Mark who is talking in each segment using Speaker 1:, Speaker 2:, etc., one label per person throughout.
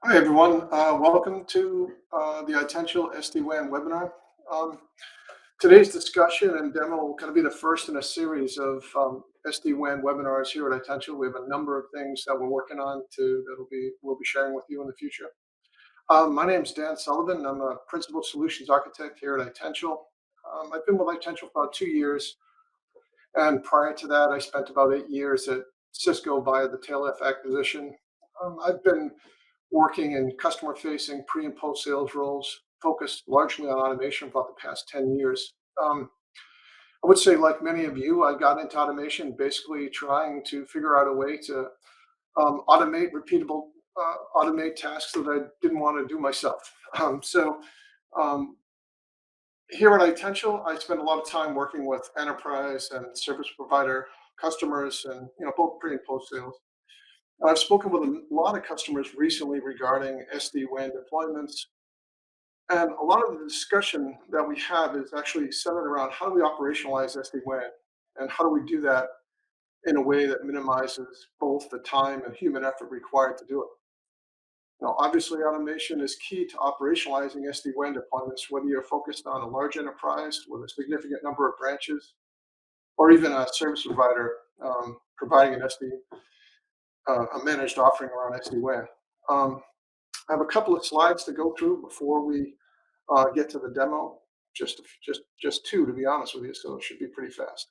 Speaker 1: Hi, everyone. Welcome to the Itential SD-WAN webinar. Um, Today's discussion and demo will kind of be the first in a series of SD-WAN webinars here at Itential. We have a number of things that we're working on we'll be sharing with you in the future. My name is Dan Sullivan. I'm a Principal Solutions Architect here at Itential. I've been with Itential for about 2 years, and prior to that, I spent about 8 years at Cisco via the TailF acquisition. I've been working in customer-facing pre and post-sales roles, focused largely on automation for about the past 10 years. Um, I would say, like many of you, I got into automation basically trying to figure out a way to automate tasks that I didn't want to do myself. Um, Here at Itential, I spend a lot of time working with enterprise and service provider customers, and both pre and post sales. I've spoken with a lot of customers recently regarding SD-WAN deployments, and a lot of the discussion that we have is actually centered around how do we operationalize SD-WAN, and how do we do that in a way that minimizes both the time and human effort required to do it. Obviously, automation is key to operationalizing SD-WAN deployments, whether you're focused on a large enterprise with a significant number of branches, or even a service provider providing a managed offering around SD-WAN. Um, I have a couple of slides to go through before we get to the demo. Just two, to be honest with you, so it should be pretty fast.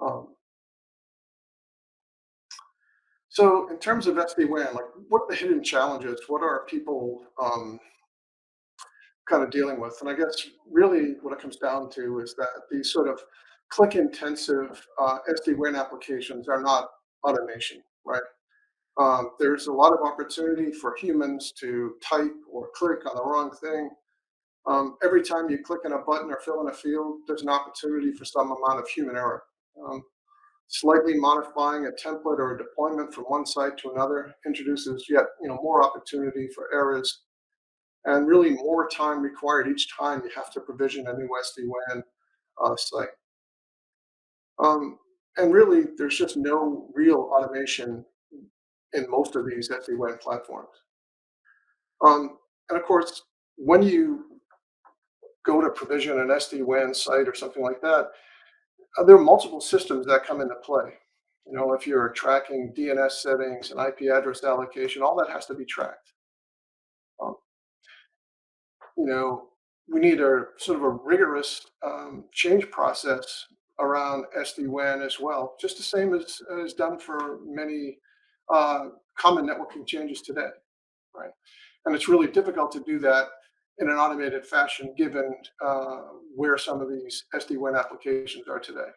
Speaker 1: Um, so in terms of SD-WAN, like what are the hidden challenges? What are people kind of dealing with? And I guess really what it comes down to is that these sort of click-intensive SD-WAN applications are not automation, right? There's a lot of opportunity for humans to type or click on the wrong thing. Every time you click on a button or fill in a field, there's an opportunity for some amount of human error. Um, Slightly modifying a template or a deployment from one site to another introduces yet more opportunity for errors, and really more time required each time you have to provision a new SD-WAN site. Um, and really, there's just no real automation in most of these SD-WAN platforms. And of course, when you go to provision an SD-WAN site or something like that, there are multiple systems that come into play. If you're tracking DNS settings and IP address allocation, all that has to be tracked. Um, you know, we need a sort of a rigorous change process around SD-WAN as well, just the same as done for many uh, common networking changes today, right? And it's really difficult to do that in an automated fashion, given where some of these SD-WAN applications are today.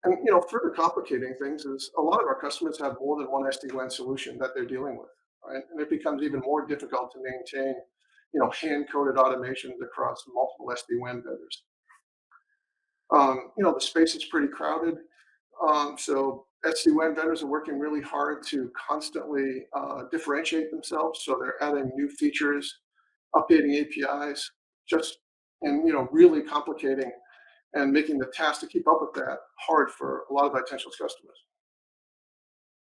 Speaker 1: And further complicating things is a lot of our customers have more than one SD-WAN solution that they're dealing with, right? And it becomes even more difficult to maintain, hand-coded automations across multiple SD-WAN vendors. The space is pretty crowded, so SD-WAN vendors are working really hard to constantly differentiate themselves. So they're adding new features, updating APIs, just and really complicating and making the task to keep up with that hard for a lot of Itential's customers.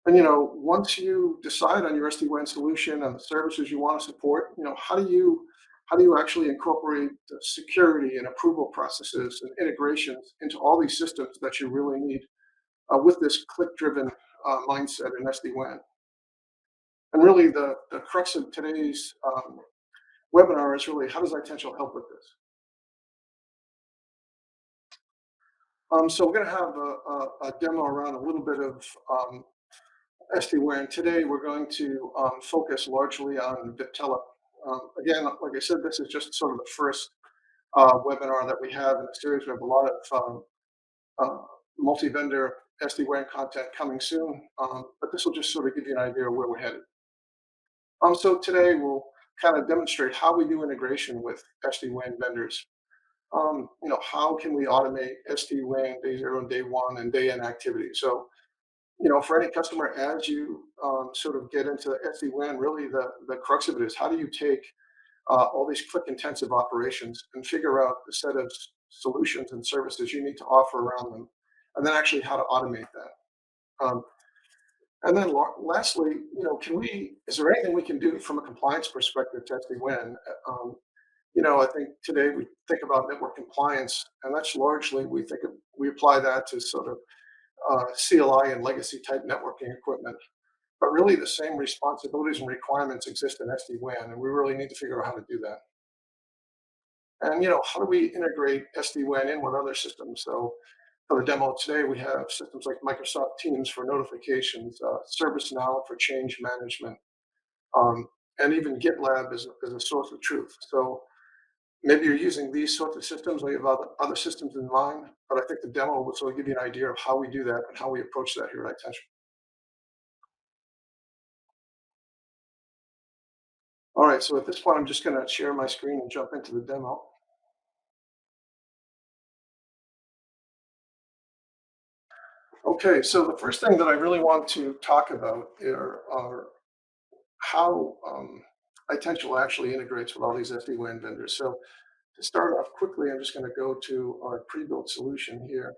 Speaker 1: And once you decide on your SD-WAN solution and the services you want to support, how do you actually incorporate the security and approval processes and integrations into all these systems that you really need with this click-driven mindset in SD-WAN? And really, the crux of today's webinar is really how does Itential help with this? So we're going to have a demo around a little bit of SD-WAN. Today, we're going to focus largely on Vitella. Again, like I said, this is just sort of the first webinar that we have in the series. We have a lot of uh, multi-vendor SD-WAN content coming soon, but this will just sort of give you an idea of where we're headed. So today, we'll kind of demonstrate how we do integration with SD-WAN vendors. How can we automate SD-WAN day zero and day one and day in activity? So, for any customer, as you sort of get into SD-WAN, really the crux of it is how do you take all these click-intensive operations and figure out the set of solutions and services you need to offer around them, and then actually how to automate that. Um, And then lastly, is there anything we can do from a compliance perspective to SD-WAN? I think today we think about network compliance, and that's largely we apply that to sort of CLI and legacy type networking equipment. But really, the same responsibilities and requirements exist in SD-WAN, and we really need to figure out how to do that. And how do we integrate SD-WAN in with other systems? So for the demo today, we have systems like Microsoft Teams for notifications, ServiceNow for change management, um, and even GitLab is a source of truth. So maybe you're using these sorts of systems or you have other systems in mind, but I think the demo will sort of give you an idea of how we do that and how we approach that here at Itential. All right, so at this point, I'm just going to share my screen and jump into the demo. Okay, so the first thing that I really want to talk about are how Itential actually integrates with all these SD-WAN vendors. So to start off quickly, I'm just going to go to our pre-built solution here.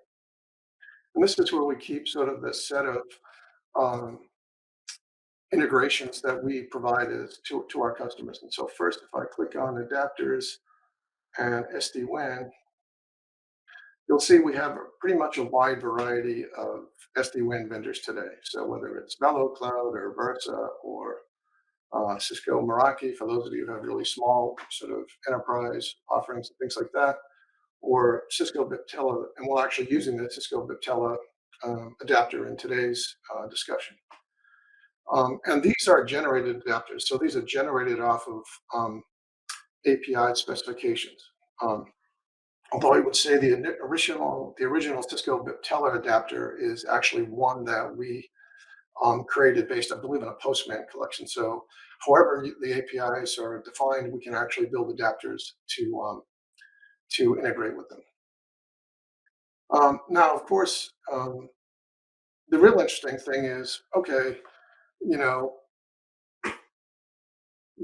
Speaker 1: And this is where we keep sort of the set of um, integrations that we provide to our customers. And so first, if I click on adapters and SD-WAN, you'll see we have pretty much a wide variety of SD-WAN vendors today. So whether it's VeloCloud or Versa or Cisco Meraki, for those of you who have really small sort of enterprise offerings and things like that, or Cisco Viptela, and we're actually using the Cisco Viptela adapter in today's discussion. And these are generated adapters, so these are generated off of API specifications. Um, Although I would say the original Cisco Viptela adapter is actually one that we created based, I believe, on a Postman collection. So, however the APIs are defined, we can actually build adapters to integrate with them. Now, of course, the real interesting thing is, okay, you know,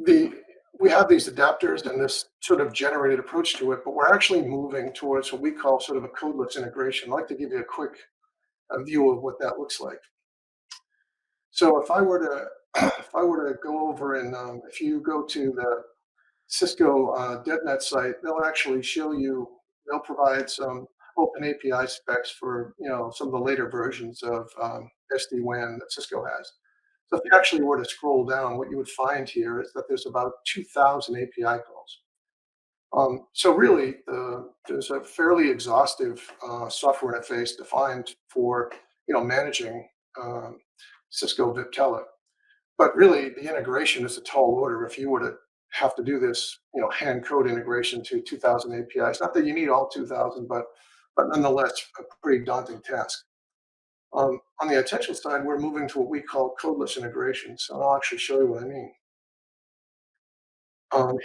Speaker 1: the we have these adapters and this sort of generated approach to it, but we're actually moving towards what we call sort of a codeless integration. I'd like to give you a quick view of what that looks like. So if I were to if I were to go over and if you go to the Cisco DevNet site, they'll actually show you, they'll provide some open API specs for some of the later versions of SD-WAN that Cisco has. So if you actually were to scroll down, what you would find here is that there's about 2,000 API calls. So really, there's a fairly exhaustive software interface defined for managing um, Cisco Viptela. But really, the integration is a tall order. If you were to have to do this, hand code integration to 2,000 APIs, not that you need all 2,000, but nonetheless, a pretty daunting task. On the attention side, we're moving to what we call codeless integration. So I'll actually show you what I mean.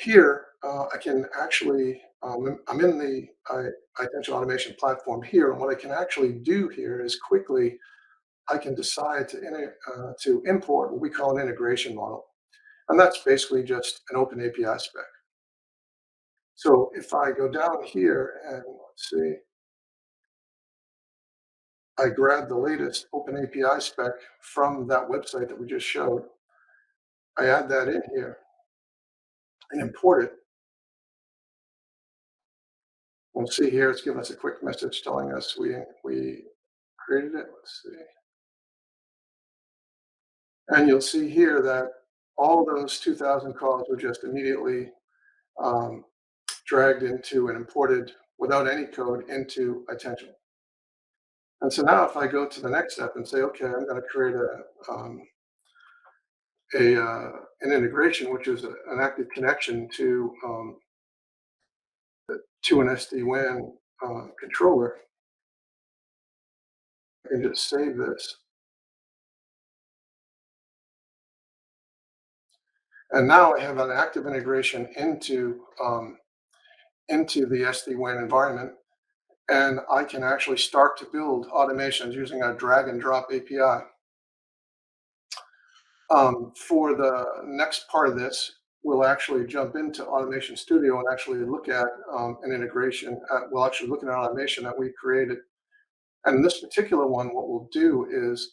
Speaker 1: Here, I can actually, I'm in the attention automation platform here, and what I can actually do here is quickly, I can decide to import what we call an integration model. And that's basically just an open API spec. So if I go down here and let's see, I grab the latest open API spec from that website that we just showed, I add that in here and import it. We'll see here, it's giving us a quick message telling us we created it. Let's see. And you'll see here that all those 2,000 calls were just immediately um, dragged into and imported without any code into Attention. And so now if I go to the next step and say, okay, I'm going to create an integration, which is an active connection to an SD-WAN controller, I can just save this. And now I have an active integration into the SD-WAN environment, and I can actually start to build automations using a drag and drop API. For the next part of this, we'll actually jump into Automation Studio and actually look at an integration. We'll actually look at an automation that we created. And in this particular one, what we'll do is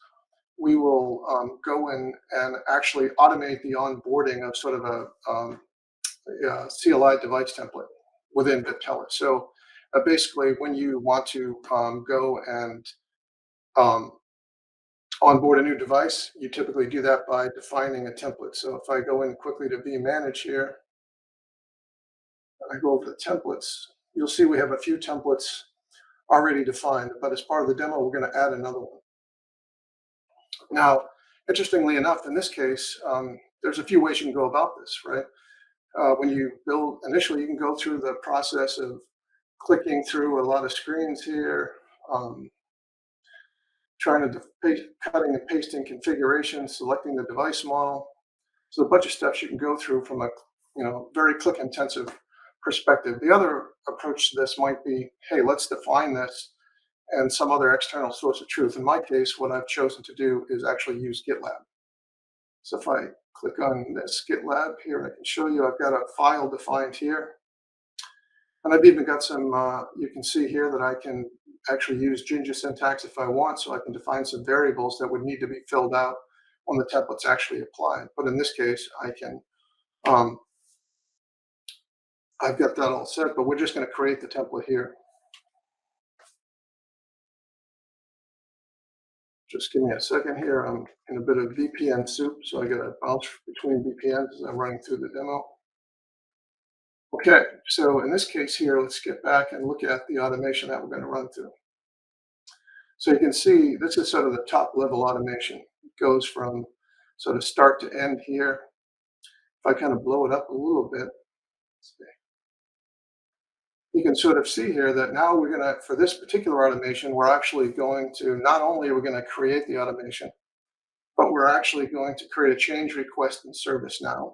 Speaker 1: we will go in and actually automate the onboarding of sort of a CLI device template within Viptela. So basically, when you want to go and um, onboard a new device, you typically do that by defining a template. So if I go in quickly to vManage here, I go over the templates, you'll see we have a few templates already defined, but as part of the demo, we're going to add another one. Now, interestingly enough, in this case, there's a few ways you can go about this, right? When you build initially, you can go through the process of clicking through a lot of screens here, um, trying to cutting and pasting configurations, selecting the device model. So a bunch of steps you can go through from a very click intensive perspective. The other approach to this might be, hey, let's define this and some other external source of truth. In my case, what I've chosen to do is actually use GitLab. So if I click on this GitLab here, I can show you I've got a file defined here. And I've even got some, you can see here that I can actually use Jinja syntax if I want, so I can define some variables that would need to be filled out when the template's actually applied. But in this case, I can, um, I've got that all set, but we're just going to create the template here. Just give me a second here. I'm in a bit of VPN soup, so I got to bounce between VPNs as I'm running through the demo. Okay, so in this case here, let's get back and look at the automation that we're going to run through. So you can see this is sort of the top level automation. It goes from sort of start to end here. If I kind of blow it up a little bit, you can sort of see here that now we're going to, for this particular automation, we're actually going to, not only are we going to create the automation, but we're actually going to create a change request in ServiceNow.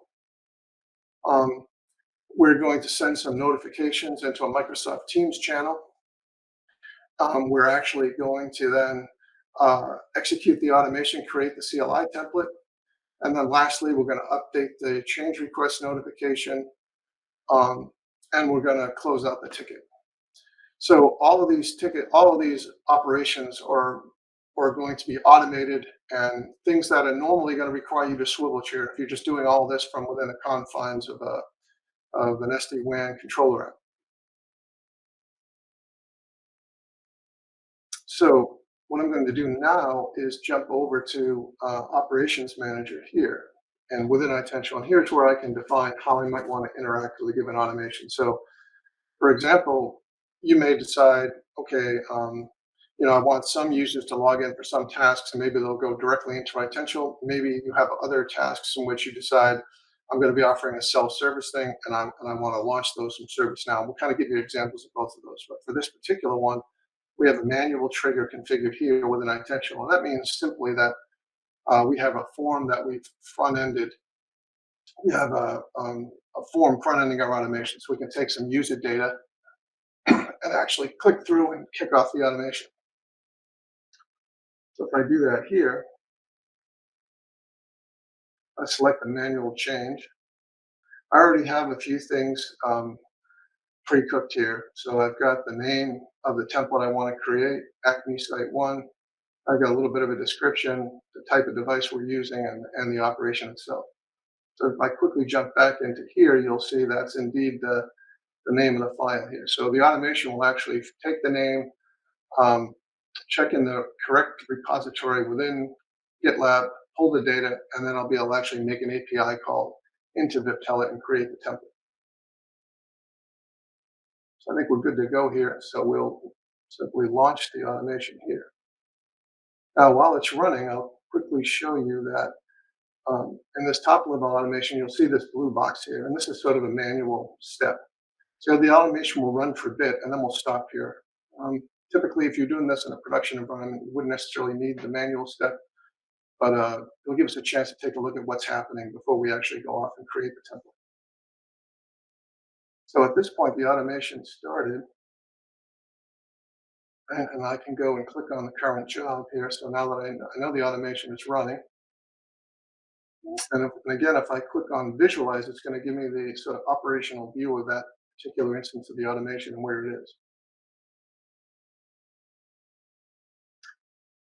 Speaker 1: We're going to send some notifications into a Microsoft Teams channel. We're actually going to then execute the automation, create the CLI template. And then lastly, we're going to update the change request notification, and we're going to close out the ticket. So all of these operations are going to be automated, and things that are normally going to require you to swivel chair if you're just doing all this from within the confines of an SD-WAN controller app. So what I'm going to do now is jump over to Operations Manager here. And within Itential, and here's where I can define how I might want to interact with a given automation. So for example, you may decide, okay, I want some users to log in for some tasks, and maybe they'll go directly into Itential. Maybe you have other tasks in which you decide, I'm going to be offering a self-service thing, and I want to launch those from ServiceNow. We'll kind of give you examples of both of those. But for this particular one, we have a manual trigger configured here within Itential, and that means simply that we have a form that we've front-ended. We have a form front-ending our automation, so we can take some user data and actually click through and kick off the automation. So if I do that here, I select the manual change. I already have a few things pre-cooked here. So I've got the name of the template I want to create, Acme Site 1. I've got a little bit of a description, the type of device we're using, and the operation itself. So if I quickly jump back into here, you'll see that's indeed the name of the file here. So the automation will actually take the name, check in the correct repository within GitLab, pull the data, and then I'll be able to actually make an API call into Viptela and create the template. So I think we're good to go here. So we'll simply launch the automation here. Now, while it's running, I'll quickly show you that in this top level automation, you'll see this blue box here, and this is sort of a manual step. So the automation will run for a bit, and then we'll stop here. Typically, if you're doing this in a production environment, you wouldn't necessarily need the manual step, but it'll give us a chance to take a look at what's happening before we actually go off and create the template. So at this point, the automation started, and I can go and click on the current job here. So now that I know the automation is running, and again, if I click on visualize, it's going to give me the sort of operational view of that particular instance of the automation and where it is.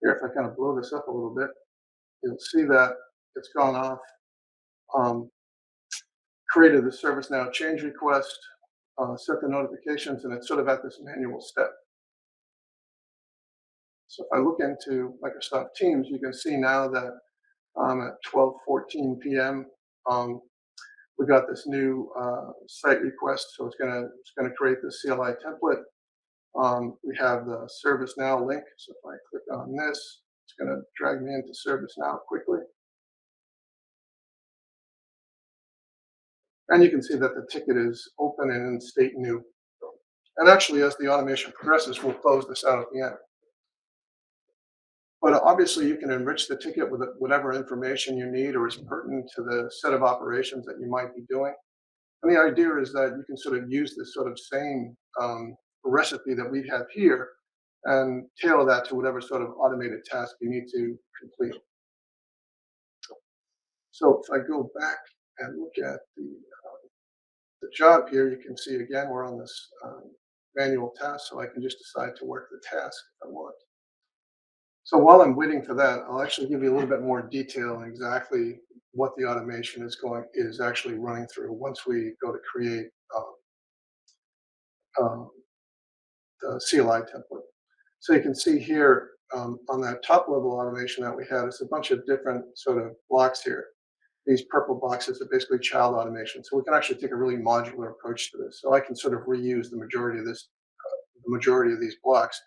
Speaker 1: Here, if I kind of blow this up a little bit, You'll see that it's gone off, um, created the ServiceNow change request, set the notifications, and it's sort of at this manual step. So if I look into Microsoft Teams, you can see now that at 12:14 p.m. Um, we got this new site request, so it's gonna create the CLI template. We have the ServiceNow link, so if I click on this, it's gonna drag me into ServiceNow quickly, and you can see that the ticket is open and in state new. And actually, as the automation progresses, we'll close this out at the end. But obviously, you can enrich the ticket with whatever information you need or is pertinent to the set of operations that you might be doing. And the idea is that you can sort of use this sort of same recipe that we have here and tailor that to whatever sort of automated task you need to complete. So if I go back and look at the job here, you can see again we're on this manual task, so I can just decide to work the task if I want. So while I'm waiting for that, I'll actually give you a little bit more detail on exactly what the automation is actually running through once we go to create um, the CLI template. So you can see here on that top level automation that we had, it's a bunch of different sort of blocks here. These purple boxes are basically child automation. So we can actually take a really modular approach to this. So I can sort of reuse the majority of these blocks.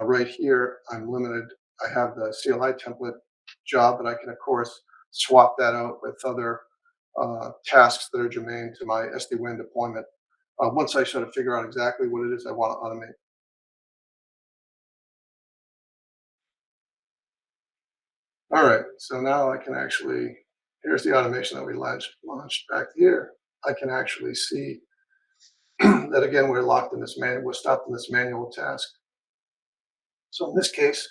Speaker 1: Right here, I'm limited. I have the CLI template job, but I can of course swap that out with other tasks that are germane to my SD-WAN deployment. Once I sort of figure out exactly what it is I want to automate. All right, so now I can actually, here's the automation that we launched back here. I can actually see that again, we're stopped in this manual task. So in this case,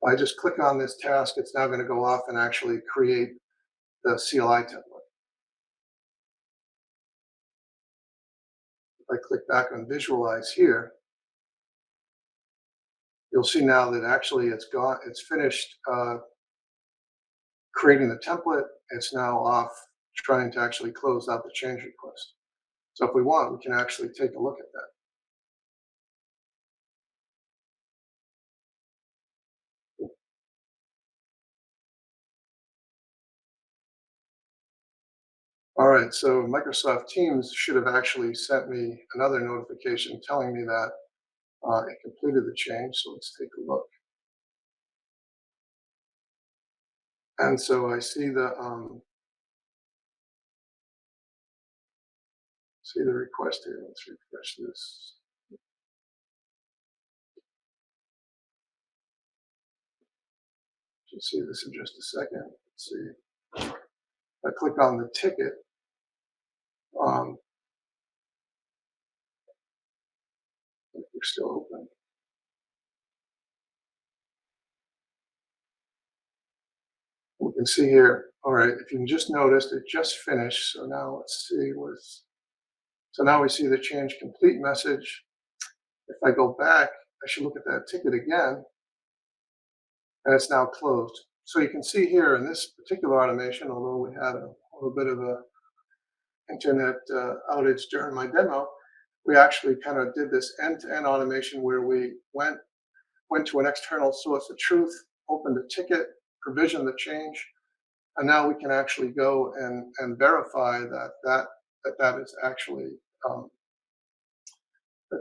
Speaker 1: I just click on this task, it's now going to go off and actually create the CLI template. If I click back on visualize here, you'll see now that actually it's finished creating the template. It's now off trying to actually close out the change request. So if we want, we can actually take a look at that. All right, so Microsoft Teams should have actually sent me another notification telling me that it completed the change. So let's take a look. And so I see the request here. Let's refresh this. You'll see this in just a second. Let's see. If I click on the ticket, um, we're still open. We can see here, all right, if you can just notice, it just finished. So now let's see so now we see the change complete message. If I go back, I should look at that ticket again, and it's now closed. So you can see here in this particular automation, although we had a little bit of a internet outage during my demo, we actually kind of did this end-to-end automation where we went to an external source of truth, opened a ticket, provisioned the change, and now we can actually go and verify that is actually um,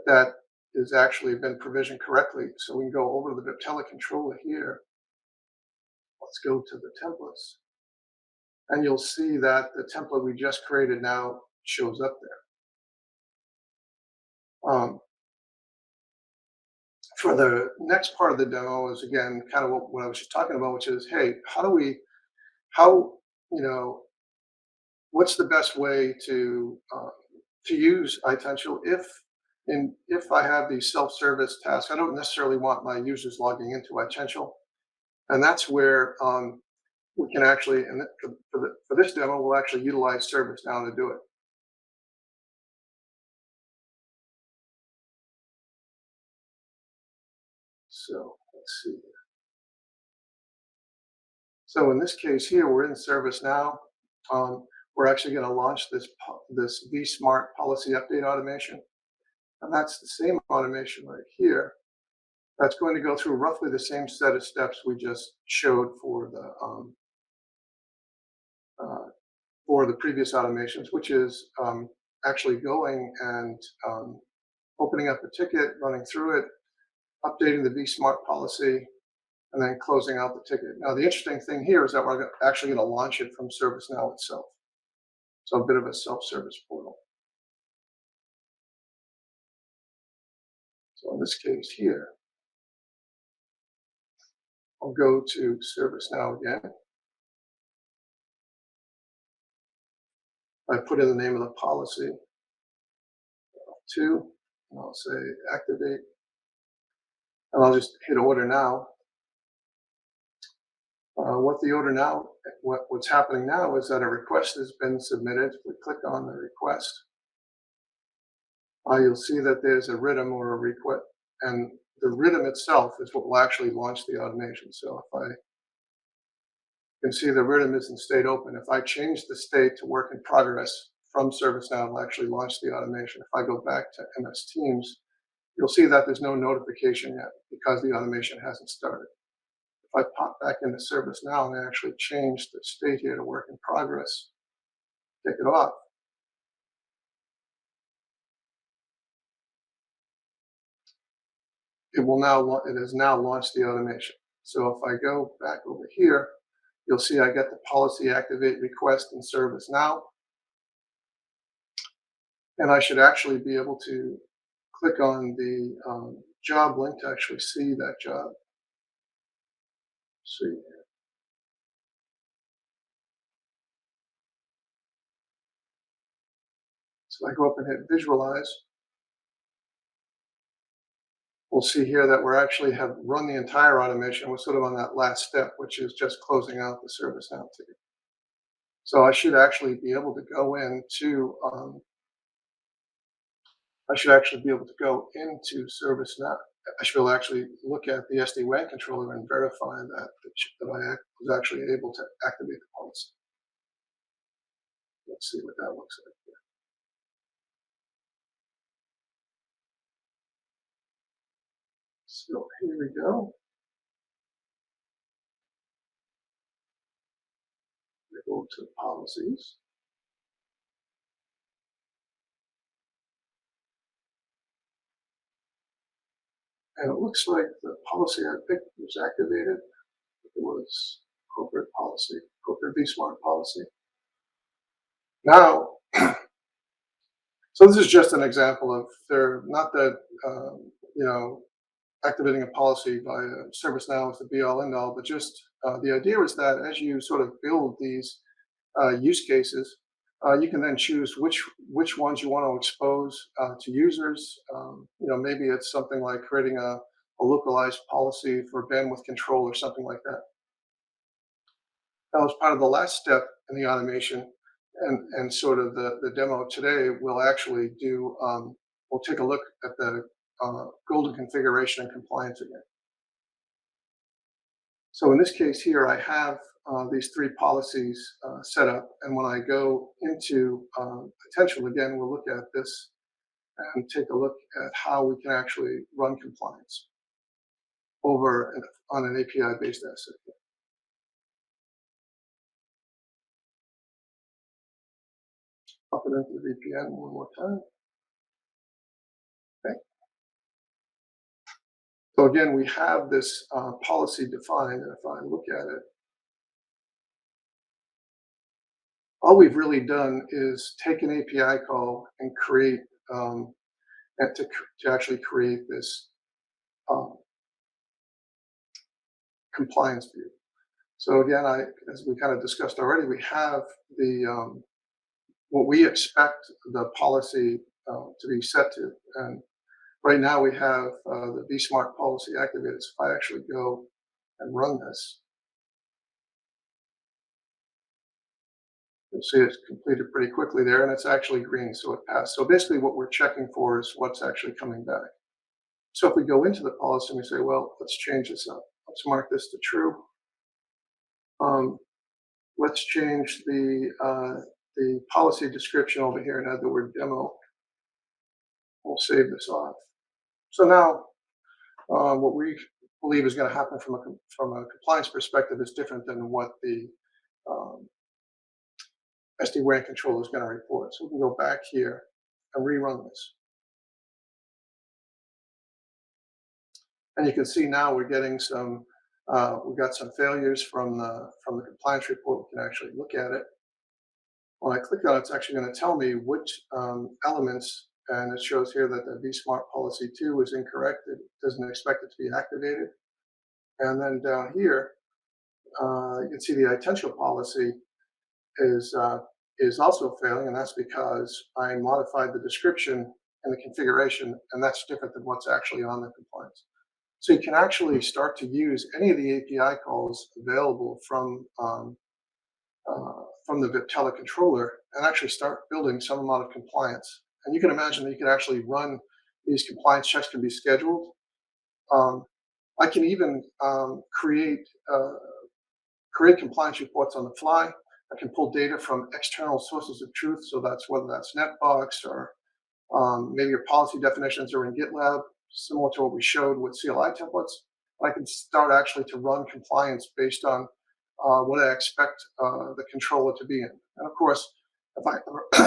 Speaker 1: that is actually been provisioned correctly. So we can go over to the Viptela controller here. Let's go to the templates, and you'll see that the template we just created now shows up there. For the next part of the demo is again kind of what I was just talking about, which is, hey, how you know what's the best way to use Itential if I have these self-service tasks. I don't necessarily want my users logging into Itential, and that's where we can actually, and for this demo, we'll actually utilize ServiceNow to do it. So let's see. So in this case here, we're in ServiceNow. We're actually going to launch this vSmart policy update automation, and that's the same automation right here. That's going to go through roughly the same set of steps we just showed for the previous automations, which is actually going and opening up a ticket, running through it, updating the vSmart policy, and then closing out the ticket. Now, the interesting thing here is that we're actually going to launch it from ServiceNow itself. So a bit of a self-service portal. So in this case here, I'll go to ServiceNow again. I put in the name of the policy, 2, and I'll say activate, and I'll just hit order now. What's happening now is that a request has been submitted. We click on the request. You'll see that there's a rhythm or a request, and the rhythm itself is what will actually launch the automation. So if I can see the rhythm is in state open, if I change the state to work in progress from ServiceNow, it'll actually launch the automation. If I go back to MS Teams, you'll see that there's no notification yet because the automation hasn't started. If I pop back into ServiceNow and I actually change the state here to work in progress, take it off, it has now launched the automation. So if I go back over here, you'll see I get the policy activate request in ServiceNow, and I should actually be able to click on the job link to actually see that job. See. So I go up and hit visualize. We'll see here that we're actually have run the entire automation. We're sort of on that last step, which is just closing out the ServiceNow ticket. So I should actually be able to go into ServiceNow. I should actually look at the SD-WAN controller and verify that I was actually able to activate the policy. Let's see what that looks like here. So here we go. We go to policies. And it looks like the policy I picked was activated. It was corporate policy, corporate vSmart policy. Now, so this is just an example of not that, activating a policy via ServiceNow is the be all end all, but just the idea is that as you sort of build these use cases, you can then choose which ones you want to expose to users. Maybe it's something like creating a localized policy for bandwidth control or something like that. That was part of the last step in the automation, and sort of the demo today. We'll take a look at the golden configuration and compliance again. So in this case here, I have these 3 policies set up, and when I go into Itential again, we'll look at this and take a look at how we can actually run compliance on an API-based asset. Up it into the VPN one more time. Okay. So again, we have this policy defined, and if I look at it, all we've really done is take an API call and create to actually create this compliance view. So again, as we kind of discussed already, we have the what we expect the policy to be set to, and right now we have the vSmart policy activated. So if I actually go and run this, you'll see it's completed pretty quickly there, and it's actually green, so it passed. So basically what we're checking for is what's actually coming back. So if we go into the policy and we say, well, let's change this up. Let's mark this to true. Um, let's change the policy description over here and add the word demo. We'll save this off. So now what we believe is going to happen from a compliance perspective is different than what the um, SD-WAN controller is going to report. So we can go back here and rerun this. And you can see now we're getting some, we've got some failures from the compliance report. We can actually look at it. When I click on it, it's actually going to tell me which elements, and it shows here that the vSmart policy 2 is incorrect. It doesn't expect it to be activated. And then down here, you can see the Itential policy is uh, is also failing, and that's because I modified the description and the configuration, and that's different than what's actually on the compliance. So you can actually start to use any of the API calls available from the Vitella controller and actually start building some amount of compliance. And you can imagine that you can actually run these compliance checks can be scheduled. Um, I can even create compliance reports on the fly. I can pull data from external sources of truth. So that's whether that's Netbox or maybe your policy definitions are in GitLab, similar to what we showed with CLI templates. I can start actually to run compliance based on what I expect the controller to be in. And of course, if I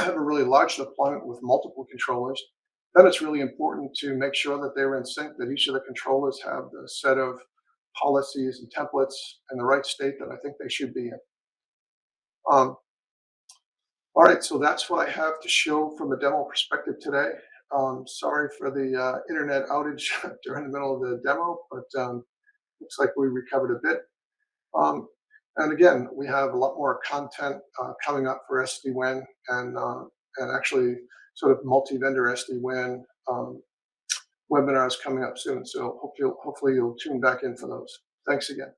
Speaker 1: have a really large deployment with multiple controllers, then it's really important to make sure that they're in sync, that each of the controllers have the set of policies and templates in the right state that I think they should be in. Um, all right, so that's what I have to show from a demo perspective today. Sorry for the internet outage during the middle of the demo, but looks like we recovered a bit. Um, and again, we have a lot more content coming up for SD-WAN and actually sort of multi-vendor SD-WAN webinars coming up soon. So hopefully you'll tune back in for those. Thanks again.